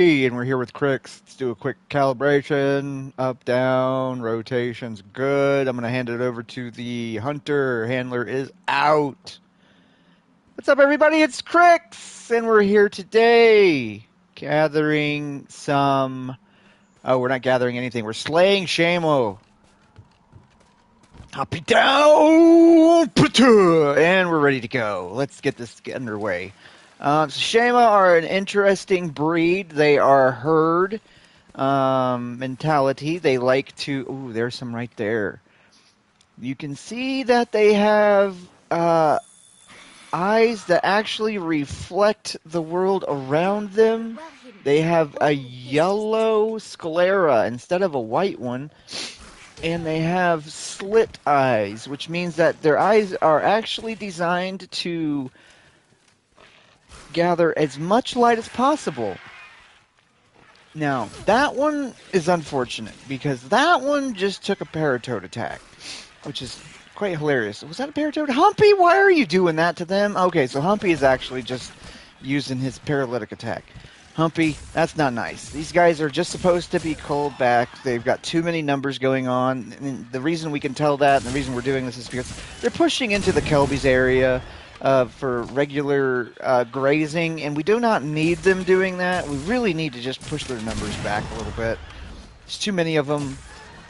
And we're here with Crix. Let's do a quick calibration. Up, down, rotation's good. I'm going to hand it over to the hunter. Handler is out. What's up, everybody? It's Crix, and we're here today gathering some. Oh, we're not gathering anything. We're slaying Shamo. Hoppy down, and we're ready to go. Let's get this underway. Shama are an interesting breed. They are herd mentality. They like to. Ooh, there's some right there. You can see that they have eyes that actually reflect the world around them. They have a yellow sclera instead of a white one, and they have slit eyes, which means that their eyes are actually designed to gather as much light as possible. Now, that one is unfortunate because that one just took a paratoad attack, which is quite hilarious. Was that a paratoad? Humpy, why are you doing that to them? Okay, so Humpy is actually just using his paralytic attack. Humpy, that's not nice. These guys are just supposed to be called back. They've got too many numbers going on. And the reason we can tell that, and the reason we're doing this is because they're pushing into the Kelby's area for regular grazing, and we do not need them doing that. We really need to just push their numbers back a little bit. There's too many of them.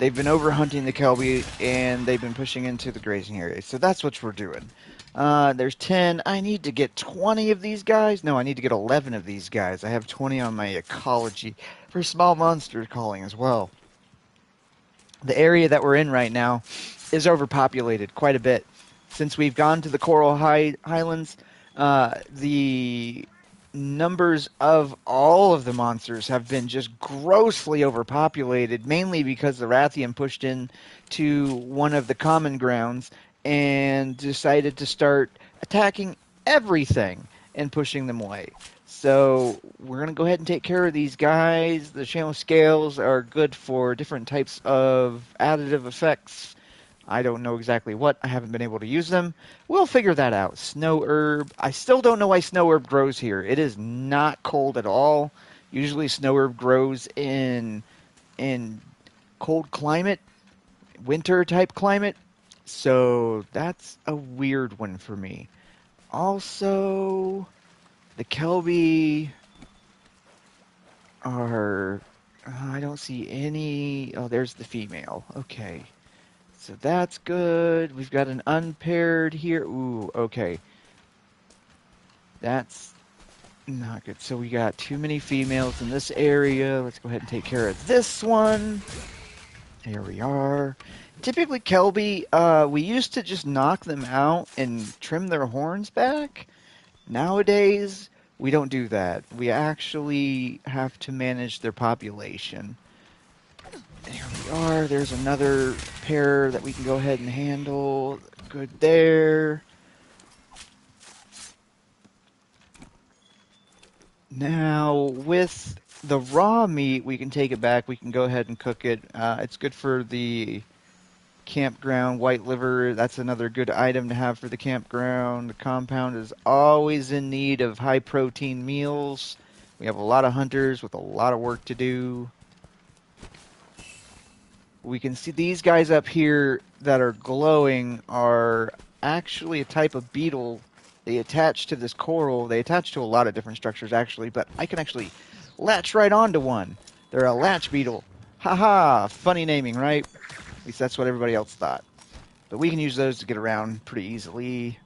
They've been overhunting the Kelby, and they've been pushing into the grazing area. So that's what we're doing. There's 10. I need to get 20 of these guys. No, I need to get 11 of these guys. I have 20 on my ecology for small monster calling as well. The area that we're in right now is overpopulated quite a bit. Since we've gone to the Coral Highlands, the numbers of all of the monsters have been just grossly overpopulated, mainly because the Rathian pushed in to one of the common grounds and decided to start attacking everything and pushing them away. So we're going to go ahead and take care of these guys. The channel scales are good for different types of additive effects. I don't know exactly what. I haven't been able to use them. We'll figure that out. Snow herb. I still don't know why snow herb grows here. It is not cold at all. Usually snow herb grows in cold climate, winter type climate. So that's a weird one for me. Also, the Kelby are. I don't see any. Oh, there's the female. Okay. So that's good. We've got an unpaired here. Ooh, okay. That's not good. So we got too many females in this area. Let's go ahead and take care of this one. There we are. Typically, Kelby, we used to just knock them out and trim their horns back. Nowadays, we don't do that. We actually have to manage their population. There we are. There's another pair that we can go ahead and handle. Good there. Now, with the raw meat, we can take it back. We can go ahead and cook it. It's good for the campground. White liver, that's another good item to have for the campground. The compound is always in need of high-protein meals. We have a lot of hunters with a lot of work to do. We can see these guys up here that are glowing are actually a type of beetle. They attach to this coral. They attach to a lot of different structures, actually, but I can actually latch right onto one. They're a latch beetle. Haha, funny naming, right? At least that's what everybody else thought. But we can use those to get around pretty easily.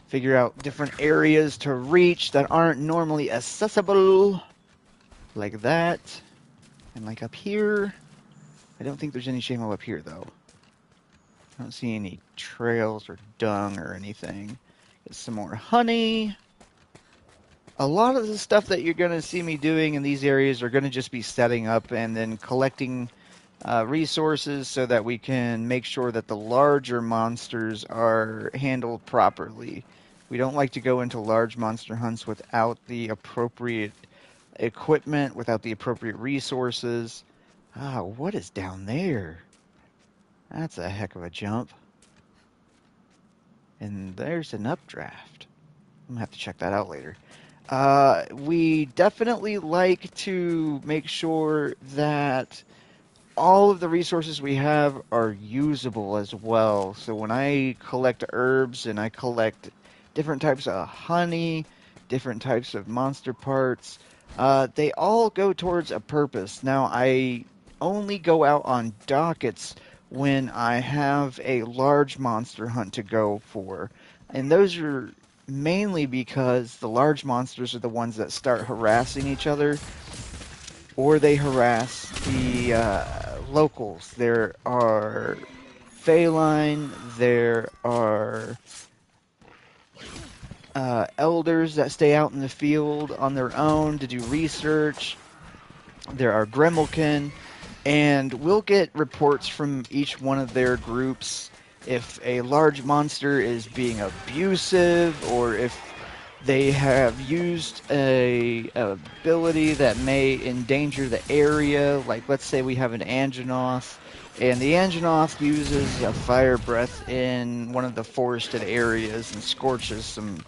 Figure out different areas to reach that aren't normally accessible. Like that. And like up here. I don't think there's any Shamo up here, though. I don't see any trails or dung or anything. Get some more honey. A lot of the stuff that you're going to see me doing in these areas are going to just be setting up and then collecting resources so that we can make sure that the larger monsters are handled properly. We don't like to go into large monster hunts without the appropriate equipment, without the appropriate resources. Ah, what is down there? That's a heck of a jump. And there's an updraft. I'm going to have to check that out later. We definitely like to make sure that all of the resources we have are usable as well. So when I collect herbs and I collect different types of honey, different types of monster parts, they all go towards a purpose. Now, I only go out on dockets when I have a large monster hunt to go for. And those are mainly because the large monsters are the ones that start harassing each other or they harass the locals. There are feline, there are elders that stay out in the field on their own to do research. There are Gremlkin, and we'll get reports from each one of their groups if a large monster is being abusive or if they have used a ability that may endanger the area. Like, let's say we have an Angenoth, and the Angenoth uses a fire breath in one of the forested areas and scorches some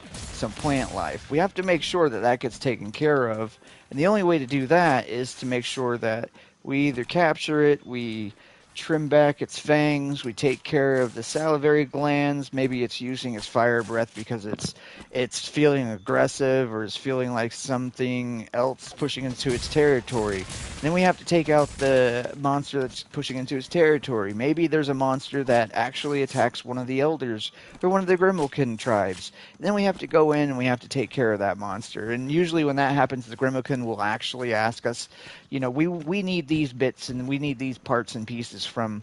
plant life. We have to make sure that that gets taken care of, and the only way to do that is to make sure that we either capture it, we trim back its fangs, we take care of the salivary glands. Maybe it's using its fire breath because it's feeling aggressive or is feeling like something else pushing into its territory. Then we have to take out the monster that's pushing into its territory. Maybe there's a monster that actually attacks one of the elders or one of the Grimalkin tribes. Then we have to go in and we have to take care of that monster. And usually when that happens, the Grimalkin will actually ask us, we need these bits and we need these parts and pieces from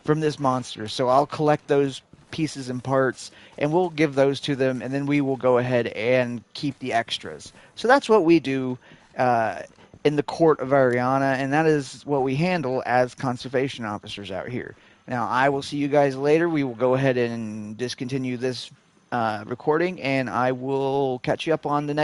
this monster. So I'll collect those pieces and parts and we'll give those to them, and then we will go ahead and keep the extras. So that's what we do in the court of Areana, and that is what we handle as conservation officers out here. Now, I will see you guys later. We will go ahead and discontinue this recording, and I will catch you up on the next